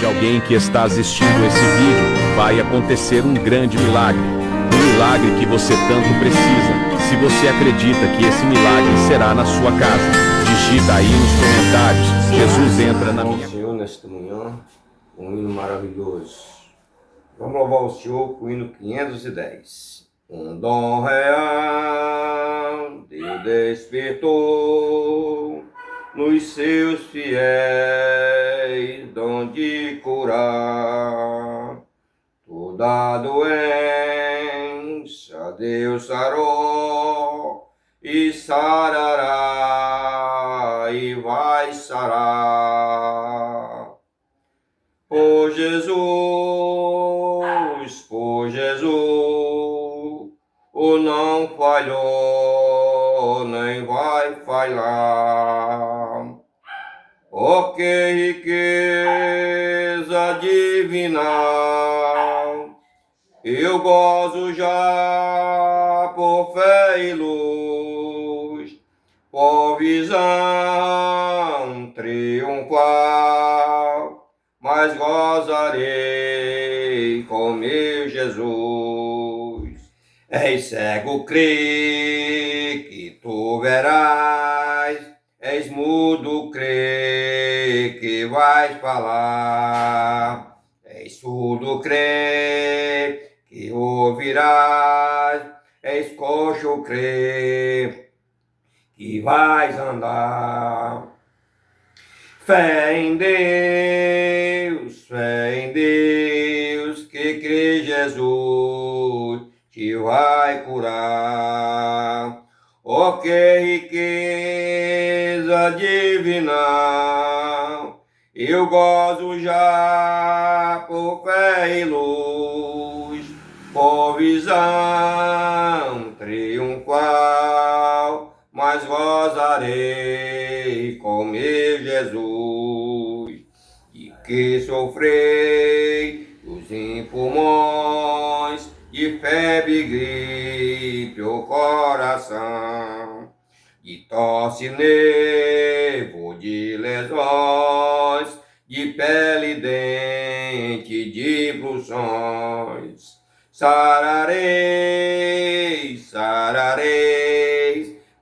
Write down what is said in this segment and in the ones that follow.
alguém que está assistindo esse vídeo, vai acontecer um grande milagre. Um milagre que você tanto precisa. Se você acredita que esse milagre será na sua casa, digita aí nos comentários: Jesus entra na minha... Senhor, nesta manhã, um hino maravilhoso. Vamos louvar o Senhor com o hino 510. Um dom real, Deus despertou nos seus fiéis, dom de curar toda doença. Deus sarou e sarará e vai sarar. Por Jesus, o não falhou, nem vai falhar. Oh, que riqueza divina, eu gozo já por fé e luz, por visão triunfal, mas gozarei com meu Jesus. És cego, crê que tu verás, és mudo, crê que vais falar, és surdo, crê que ouvirás, és coxo, crê que vais andar. Fé em Deus, que crê Jesus te vai curar. Oh, que riqueza divina, eu gozo já por fé e luz, por visão triunfal, mas gozarei com meu Jesus. De que sofrei os pulmões, de febre e gripe o coração, de tosse, nervo, de lesões, de pele, dente, de bruções. Sarareis,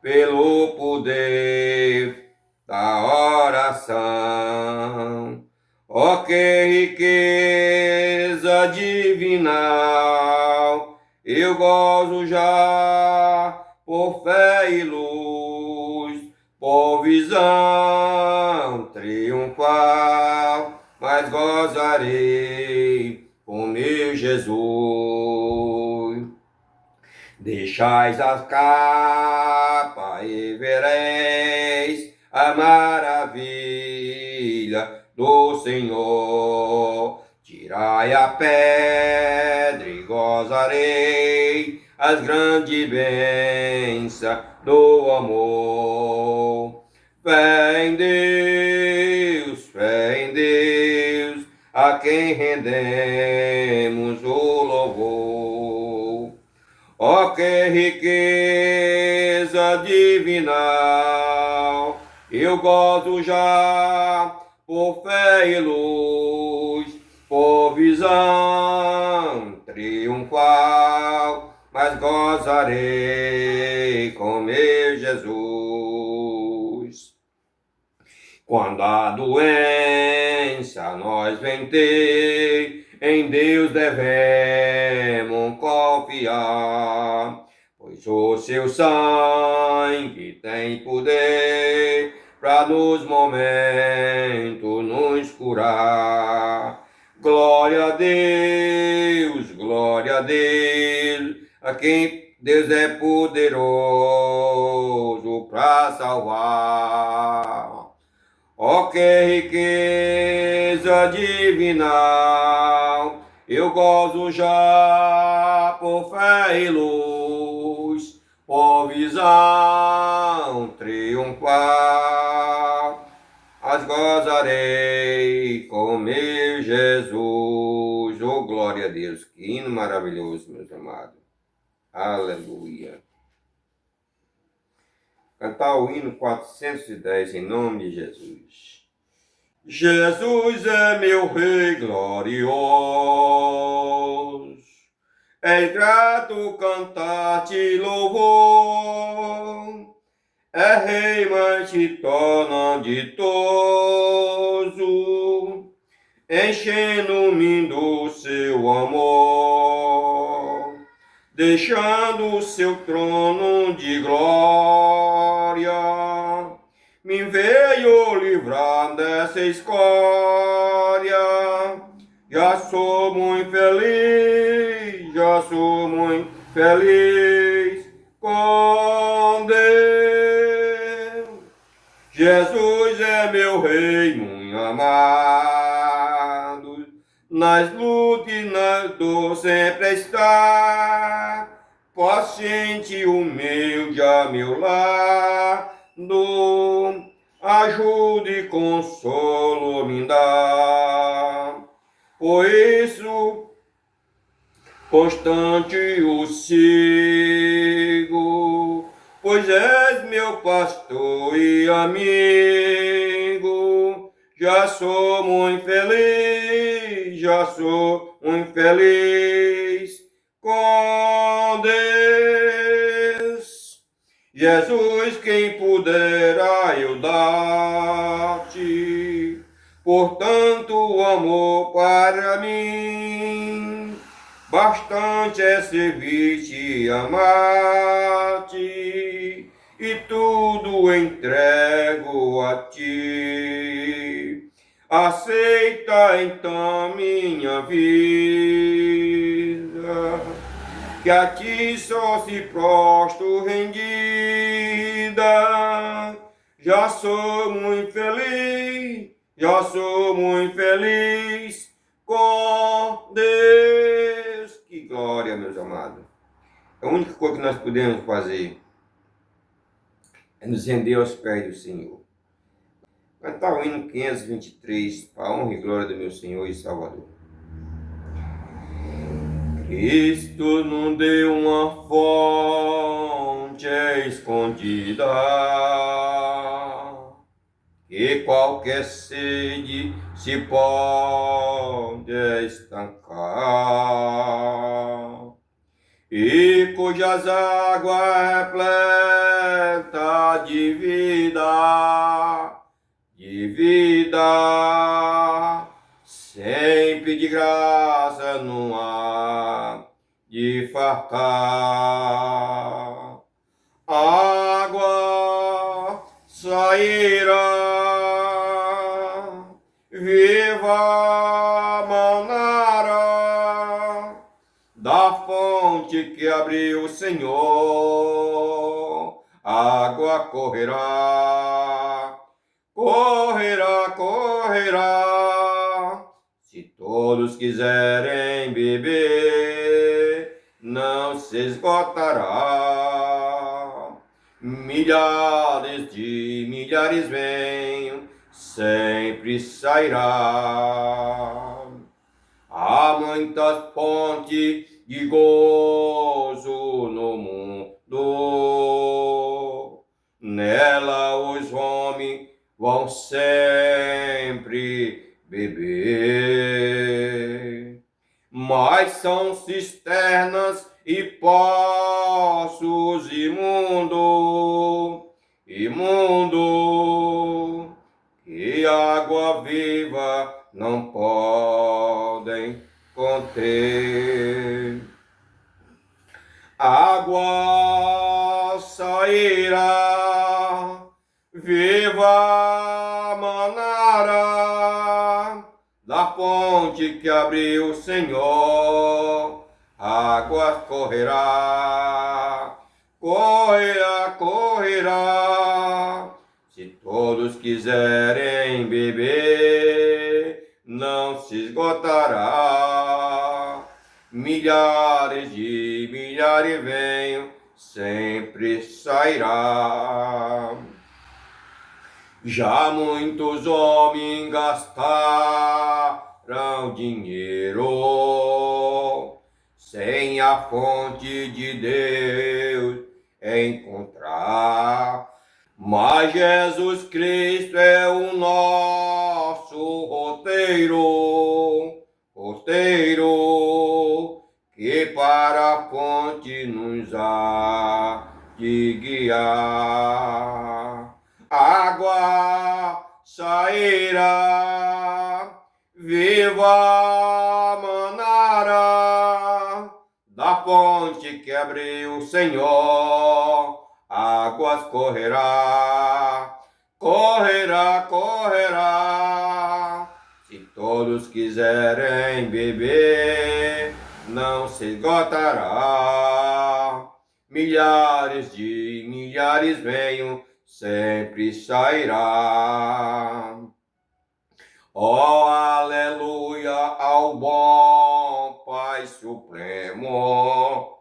pelo poder da oração. Oh, que riqueza divinal, eu gozo já por fé e luz, por visão triunfal, mas gozarei com meu Jesus. Deixais a capa e vereis a maravilha do Senhor. Tirai a pedra e gozarei as grandes bênçãos do amor. Fé em Deus, a quem rendemos o louvor. Oh, que riqueza divinal, eu gozo já por fé e luz, por visão triunfal, mas gozarei com meu Jesus. Quando a doença nós vem ter, em Deus devemos confiar, pois o seu sangue tem poder para nos momentos nos curar. Glória a Deus, a quem Deus é poderoso para salvar. Oh, que riqueza divinal, eu gozo já por fé e luz, por visão triunfal, mas gozarei com meu Jesus. Oh, glória a Deus, que hino maravilhoso, meus amados. Aleluia. Cantar o hino 410 em nome de Jesus. Jesus é meu Rei glorioso, é grato cantar-te louvor, é Rei, mas te torna ditoso, enchendo-me do seu amor, deixando o seu trono de glória, me veio livrar dessa escória. Já sou muito feliz, já sou muito feliz com Deus. Jesus é meu Rei muito amado, nas lutas e nas dores sempre está, paciente e humilde a meu lado, ajuda e consolo me dá. Por isso, constante o sigo, pois és meu pastor e amigo. Já sou muito feliz, já sou muito feliz com Deus. Jesus, quem puderá eu dar-te, por tanto amor para mim, bastante é servir-te e amar-te, e tudo entrego a ti. Aceita então minha vida, que a ti só se prostro rendida. Já sou muito feliz, já sou muito feliz com Deus. Que glória, meus amados. A única coisa que nós podemos fazer é nos render aos pés do Senhor. Cantar o hino 523, para a honra e glória do meu Senhor e Salvador. Cristo não deu uma fonte escondida, que qualquer sede se pode estancar, e cujas águas repletas de vida, sempre de graça não há de fartar. Água sairá, viva manará, da fonte que abriu o Senhor. Água correrá, correrá, correrá, se todos quiserem beber, não se esgotará. Milhares de milhares vêm, sempre sairá. Há muitas fontes de gozo no mundo, nela os homens vão sempre beber, mas são cisternas e poços imundo, que água viva não podem conter. Água sairá, viva manará, da fonte que abriu o Senhor. Água correrá, correrá, correrá, se todos quiserem beber, não se esgotará. Milhares de milhares venham, sempre sairá. Já muitos homens gastaram dinheiro sem a fonte de Deus encontrar, mas Jesus Cristo é o nosso a fonte nos há de guiar. Água sairá, viva manará, da fonte que abriu o Senhor, águas correrá, correrá, correrá. Se todos quiserem beber, não se esgotará. Milhares de milhares venham, sempre sairá. Ó, aleluia ao bom Pai Supremo,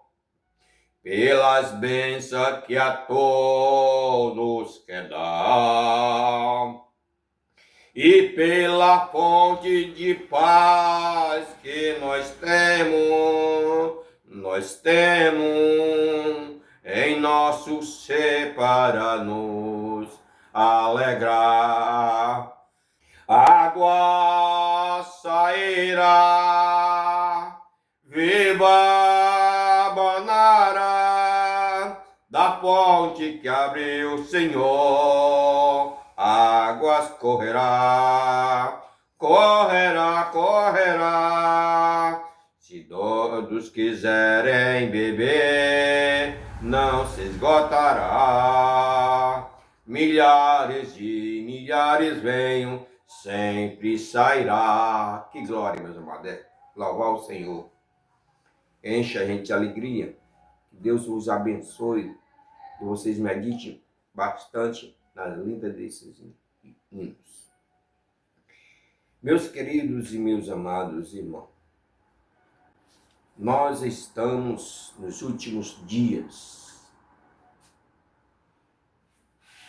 pelas bênçãos que a todos quer dar, e pela fonte de paz que nós temos em nosso ser para nos alegrar. Água sairá, viva banará, da fonte que abriu o Senhor, águas correrá, correrá, correrá. Se todos quiserem beber, não se esgotará. Milhares de milhares venham, sempre sairá. Que glória, meus amados, é louvar o Senhor. Enche a gente de alegria. Que Deus os abençoe. Que vocês meditem bastante nas lindas desses hinos. Meus queridos e meus amados irmãos, nós estamos nos últimos dias.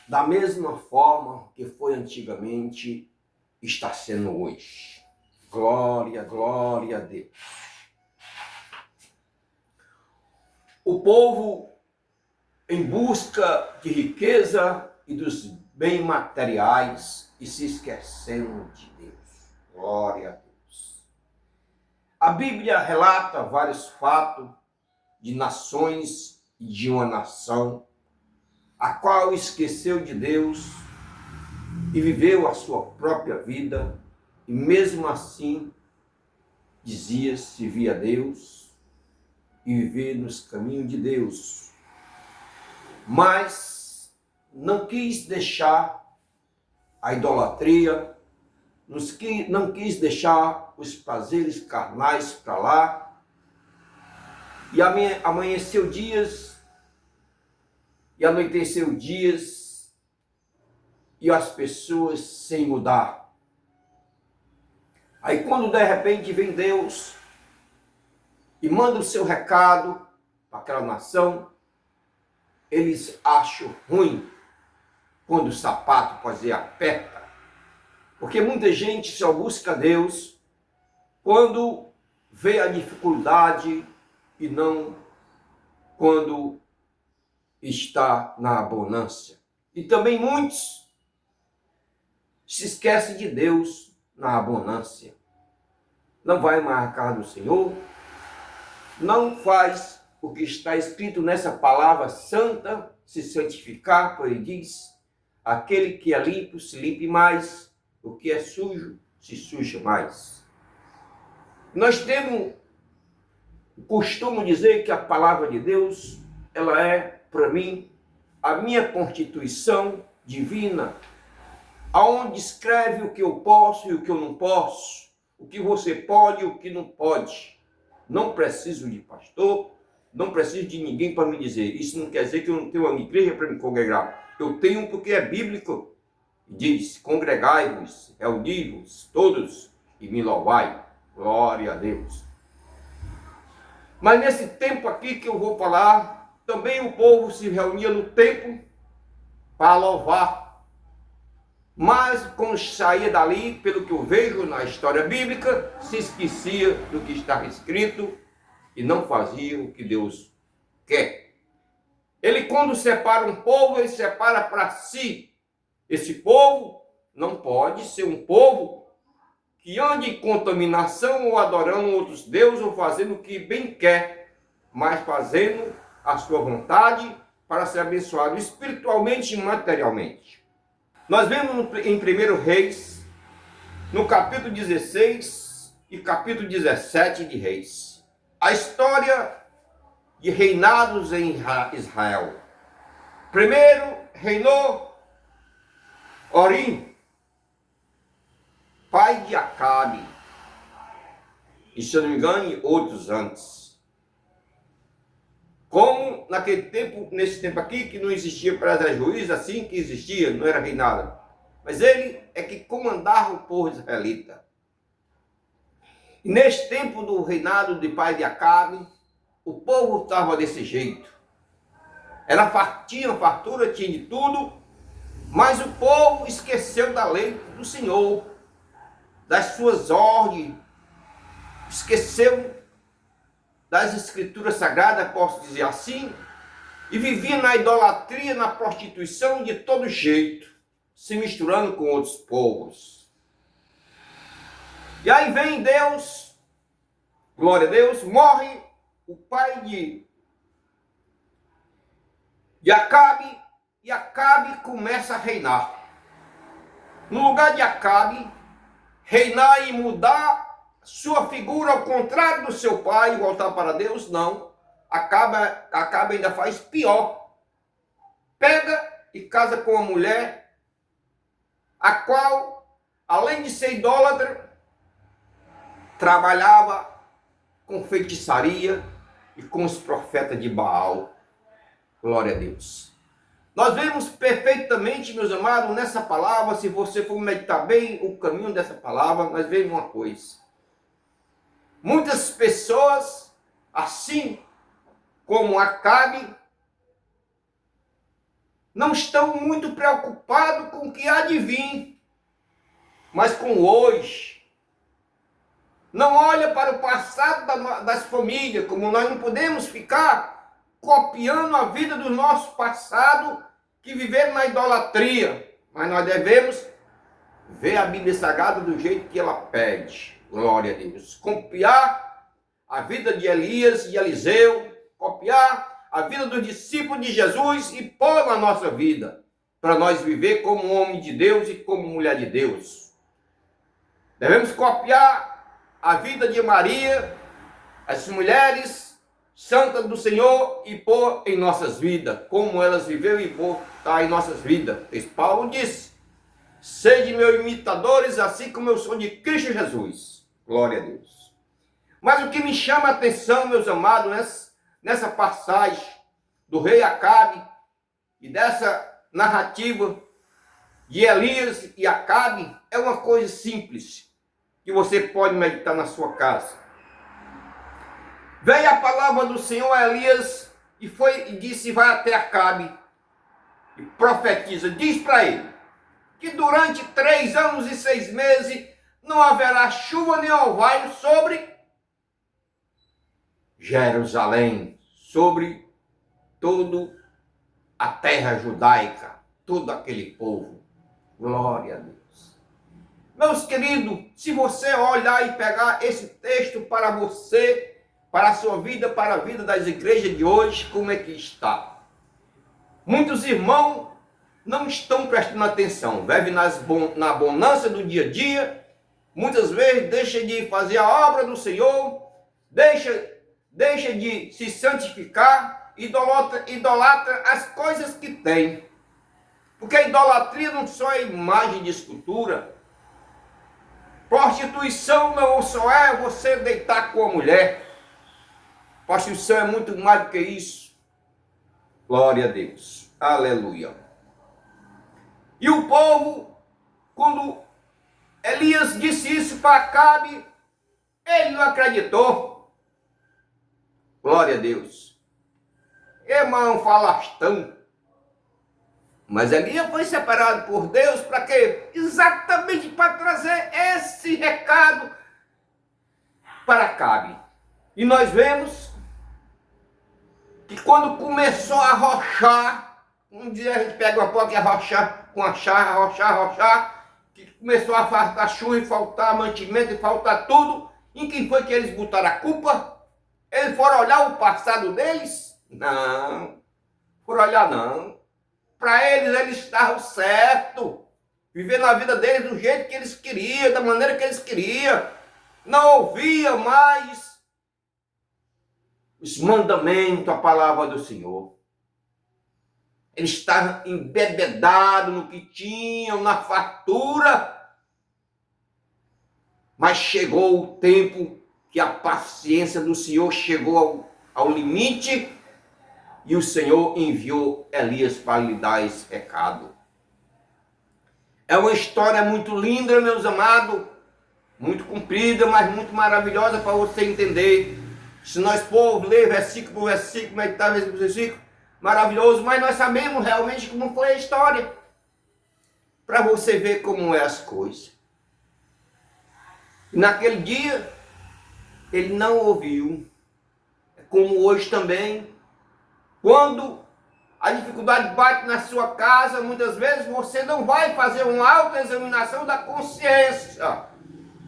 Da mesma forma que foi antigamente, está sendo hoje. Glória, glória a Deus. O povo em busca de riqueza e dos bens materiais e se esquecendo de Deus. Glória a Deus. A Bíblia relata vários fatos de nações e de uma nação a qual esqueceu de Deus e viveu a sua própria vida, e mesmo assim dizia servir a Deus e viver nos caminhos de Deus, mas não quis deixar a idolatria, não quis deixar os prazeres carnais para lá, e amanheceu dias e anoiteceu dias, e as pessoas sem mudar. Aí quando de repente vem Deus e manda o seu recado para aquela nação, eles acham ruim quando o sapato quase aperta. Porque muita gente só busca Deus quando vê a dificuldade e não quando está na abundância. E também muitos se esquecem de Deus na abundância. Não vai mais à casa do Senhor, não faz o que está escrito nessa palavra santa, se santificar, pois ele diz, aquele que é limpo se limpe mais, o que é sujo se suja mais. Nós temos o costume de dizer que a palavra de Deus, ela é, para mim, a minha constituição divina, aonde escreve o que eu posso e o que eu não posso, o que você pode e o que não pode. Não preciso de pastor, não preciso de ninguém para me dizer. Isso não quer dizer que eu não tenho uma igreja para me congregar. Eu tenho porque é bíblico. Diz, congregai-vos, reuni-vos todos e me louvai. Glória a Deus. Mas nesse tempo aqui que eu vou falar, também o povo se reunia no templo para louvar. Mas quando saía dali, pelo que eu vejo na história bíblica, se esquecia do que estava escrito e não fazia o que Deus quer. Ele, quando separa um povo, ele separa para si. Esse povo não pode ser um povo que ande em contaminação ou adorando outros deuses ou fazendo o que bem quer. mas fazendo a sua vontade para ser abençoado espiritualmente e materialmente. Nós vemos em 1 Reis, no capítulo 16 e capítulo 17 de Reis, a história de reinados em Israel. Primeiro reinou Orim, pai de Acabe, e se eu não me engano, outros antes. Como naquele tempo, nesse tempo aqui, que não existia para juiz, assim que existia, não era reinado. Mas ele é que comandava o povo israelita. E nesse tempo do reinado de pai de Acabe, o povo estava desse jeito. Era fartura, tinha de tudo, mas o povo esqueceu da lei do Senhor, das suas ordens, esqueceu das escrituras sagradas, posso dizer assim, e vivia na idolatria, na prostituição de todo jeito, se misturando com outros povos. E aí vem Deus, glória a Deus, morre o pai de Acabe, e Acabe começa a reinar. No lugar de Acabe reinar e mudar sua figura ao contrário do seu pai e voltar para Deus, não. Acabe ainda faz pior. Pega e casa com uma mulher, a qual, além de ser idólatra, trabalhava com feitiçaria e com os profetas de Baal. Glória a Deus. Nós vemos perfeitamente, meus amados, nessa palavra, se você for meditar bem o caminho dessa palavra, nós vemos uma coisa. Muitas pessoas, assim como Acabe, não estão muito preocupados com o que há de vir, mas com o hoje. Não olha para o passado das famílias, como nós não podemos ficar copiando a vida do nosso passado que viveram na idolatria, mas nós devemos ver a Bíblia Sagrada do jeito que ela pede. Glória a Deus. Copiar a vida de Elias e Eliseu, copiar a vida dos discípulos de Jesus e pôr na nossa vida, para nós viver como homem de Deus e como mulher de Deus. Devemos copiar a vida de Maria, as mulheres santas do Senhor, e pôr em nossas vidas, como elas viveram e pôr em nossas vidas. Paulo disse: sede meus imitadores, assim como eu sou de Cristo Jesus. Glória a Deus. Mas o que me chama a atenção, meus amados, nessa passagem do rei Acabe e dessa narrativa de Elias e Acabe, é uma coisa simples, que você pode meditar na sua casa. Veio a palavra do Senhor a Elias e disse: vai até Acabe e profetiza, diz para ele que durante 3 anos e 6 meses não haverá chuva nem orvalho sobre Jerusalém, sobre toda a terra judaica, todo aquele povo. Glória a Deus. Meus queridos, se você olhar e pegar esse texto para você, para a sua vida, para a vida das igrejas de hoje, como é que está? Muitos irmãos não estão prestando atenção, vivem na bonança do dia a dia, muitas vezes deixa de fazer a obra do Senhor, deixa de se santificar, idolatra as coisas que tem. Porque a idolatria não só é imagem de escultura. Prostituição não só é você deitar com a mulher. Prostituição é muito mais do que isso. Glória a Deus. Aleluia. E o povo, quando Elias disse isso para Acabe, ele não acreditou. Glória a Deus. Irmão falastão. Mas Elias foi separado por Deus para quê? Exatamente para trazer esse recado para Acabe. E nós vemos que quando começou a arrochar, um dia a gente pega uma pó que arrochar com a arrochar, que começou a faltar chuva e faltar mantimento e faltar tudo, em quem foi que eles botaram a culpa? Eles foram olhar o passado deles? Não. Foram olhar não. Para eles estavam certos. Vivendo a vida deles do jeito que eles queriam, da maneira que eles queriam. Não ouvia mais os mandamentos, a palavra do Senhor. Eles estavam embebedados no que tinham, na fartura. Mas chegou o tempo que a paciência do Senhor chegou ao limite e o Senhor enviou Elias para lhe dar esse recado. É uma história muito linda, meus amados, muito comprida, mas muito maravilhosa para você entender. Se nós for ler versículo por versículo, meditar versículo por versículo, maravilhoso, mas nós sabemos realmente como foi a história, para você ver como é as coisas. E naquele dia, ele não ouviu, como hoje também, quando a dificuldade bate na sua casa, muitas vezes você não vai fazer uma autoexaminação da consciência.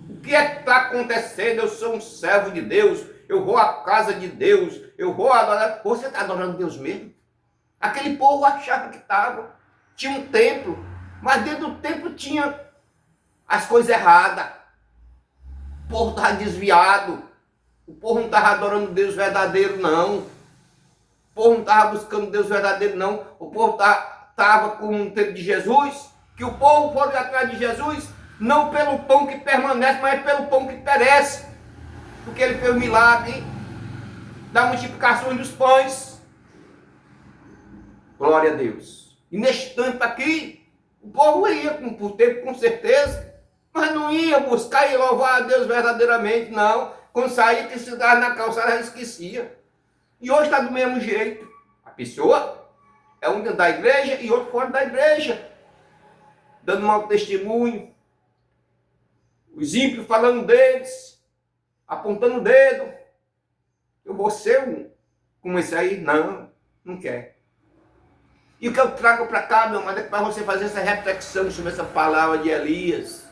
O que é que está acontecendo? Eu sou um servo de Deus, eu vou à casa de Deus, eu vou adorar. Você está adorando Deus mesmo? Aquele povo achava que estava, tinha um templo, mas dentro do templo tinha as coisas erradas. O povo estava desviado, o povo não estava adorando Deus verdadeiro, não. O povo não estava buscando Deus verdadeiro, não. O povo estava com o tempo de Jesus, que o povo foi atrás de Jesus, não pelo pão que permanece, mas pelo pão que perece. Porque ele fez o milagre da multiplicação dos pães. Glória a Deus. E neste tempo aqui, o povo ia por tempo, com certeza, mas não ia buscar e louvar a Deus verdadeiramente, não. Quando saía, que se dava na calçada, já esquecia. E hoje está do mesmo jeito. A pessoa é um dentro da igreja e outro fora da igreja, dando mau testemunho. Os ímpios falando deles, apontando o dedo. Eu vou ser um como esse aí? Não, não quer. E o que eu trago para cá, meu amado, é para você fazer essa reflexão sobre essa palavra de Elias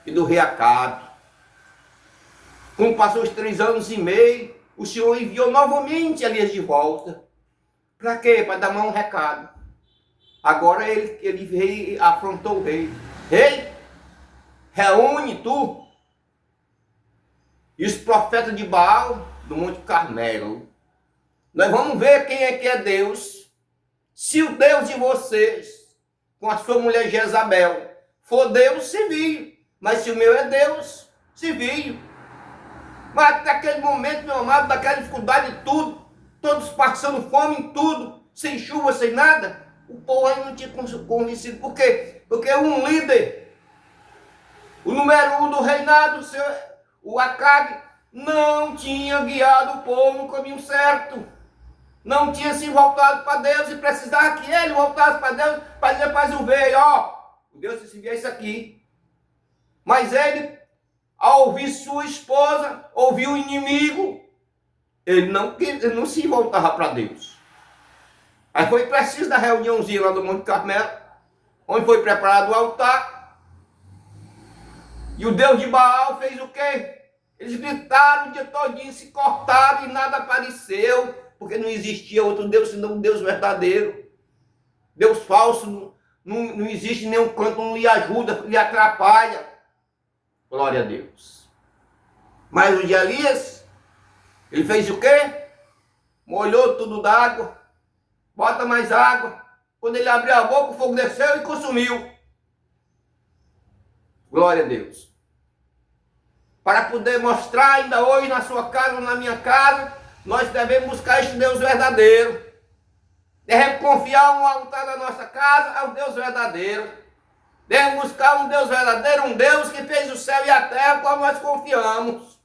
e do rei Acabe. Como passou os 3 anos e meio, o Senhor enviou novamente Elias de volta. Para quê? Para dar mais um recado. Agora ele veio e afrontou o rei. Rei, reúne tu e os profetas de Baal do Monte Carmelo. Nós vamos ver quem é que é Deus. Se o Deus de vocês, com a sua mulher Jezabel, for Deus, civil. Mas se o meu é Deus, civil. Mas até aquele momento, meu amado, daquela dificuldade de tudo, todos passando fome em tudo, sem chuva, sem nada, o povo aí não tinha convencido. Por quê? Porque um líder, o número 1 do reinado, o Acabe, não tinha guiado o povo no caminho certo. Não tinha se voltado para Deus e precisava que ele voltasse para Deus para dizer para o rei, ó, Deus se enviar isso aqui. Mas ele, ao ouvir sua esposa, ouviu o inimigo, ele não se voltava para Deus. Aí foi preciso da reuniãozinha lá do Monte Carmelo, onde foi preparado o altar. E o Deus de Baal fez o quê? Eles gritaram o dia todinho, se cortaram e nada apareceu, porque não existia outro Deus senão um Deus verdadeiro. Deus falso não existe em nenhum canto, não lhe ajuda, lhe atrapalha. Glória a Deus. Mas o de Elias, ele fez o quê? Molhou tudo d'água, bota mais água. Quando ele abriu a boca, o fogo desceu e consumiu. Glória a Deus. Para poder mostrar ainda hoje na sua casa ou na minha casa, nós devemos buscar este Deus verdadeiro. Devemos confiar no altar da nossa casa ao Deus verdadeiro. Devemos buscar um Deus verdadeiro, um Deus que fez o céu e a terra, qual nós confiamos.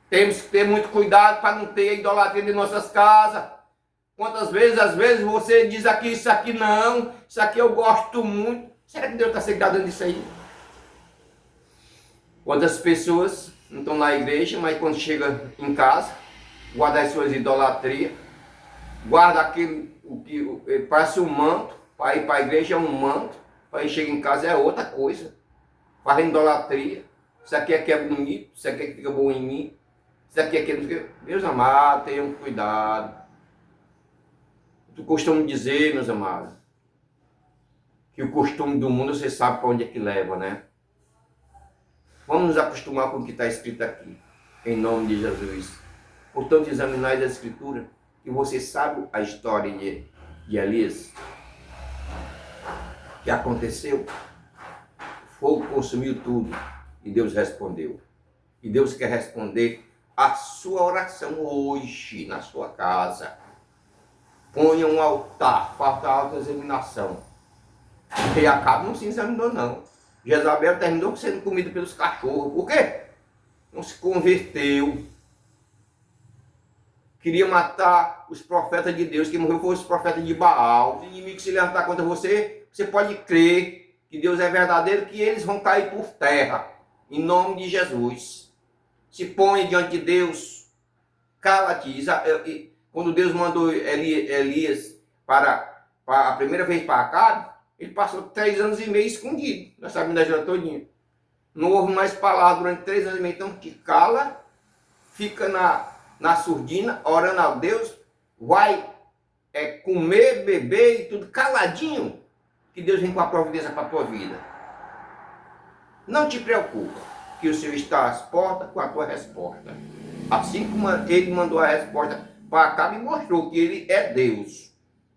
Temos que ter muito cuidado para não ter idolatria em nossas casas. Quantas vezes, às vezes, você diz aqui, isso aqui não, isso aqui eu gosto muito. Será que Deus está segredando isso aí? Quantas pessoas não estão na igreja, mas quando chega em casa, guarda as suas idolatrias, guarda aquilo, o que parece um manto, para ir para a igreja é um manto, para ir chegar em casa é outra coisa, faz idolatria, isso aqui é que é bonito, isso aqui é que fica bom em mim. Isso aqui é aquilo. Meus amados, tenham cuidado. Eu costumo dizer, meus amados, que o costume do mundo você sabe para onde é que leva, né? Vamos nos acostumar com o que está escrito aqui, em nome de Jesus. Portanto, examinai as Escrituras, que você sabe a história de Elias, que aconteceu. O fogo consumiu tudo e Deus respondeu. E Deus quer responder a sua oração hoje, na sua casa. Ponha um altar, falta autoexaminação. Porque Acabe não se examinou, não. Jezabel terminou sendo comida pelos cachorros. Por quê? Não se converteu. Queria matar os profetas de Deus. Quem morreu foi os profetas de Baal. Os inimigos se levantar contra você, você pode crer que Deus é verdadeiro, que eles vão cair por terra. Em nome de Jesus. Se põe diante de Deus. Cala-te. Quando Deus mandou Elias para a primeira vez para Acabe, ele passou 3 anos e meio escondido. Nós sabemos da história todinha. Não houve mais palavra durante 3 anos e meio. Então te cala, fica na surdina, orando a Deus, vai comer, beber e tudo caladinho, que Deus vem com a providência para a tua vida. Não te preocupa, que o Senhor está às portas com a tua resposta. Assim como ele mandou a resposta para Acabe e mostrou que ele é Deus.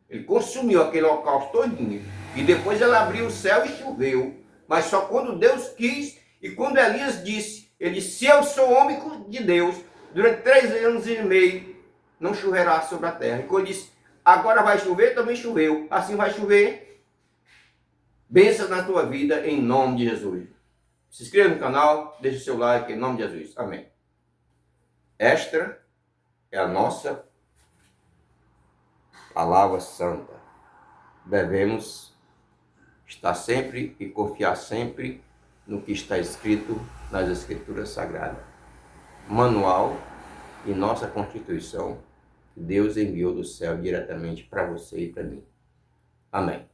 Ele consumiu aquele holocausto todinho. E depois ele abriu o céu e choveu. Mas só quando Deus quis. E quando Elias disse, ele disse, se eu sou homem de Deus, durante 3 anos e meio, não choverá sobre a terra. E quando ele disse, agora vai chover, também choveu. Assim vai chover. Bênção na tua vida, em nome de Jesus. Se inscreva no canal, deixe o seu like, em nome de Jesus. Amém. Esta é a nossa palavra santa. Devemos estar sempre e confiar sempre no que está escrito nas Escrituras Sagradas. Manual e nossa Constituição que Deus enviou do céu diretamente para você e para mim. Amém.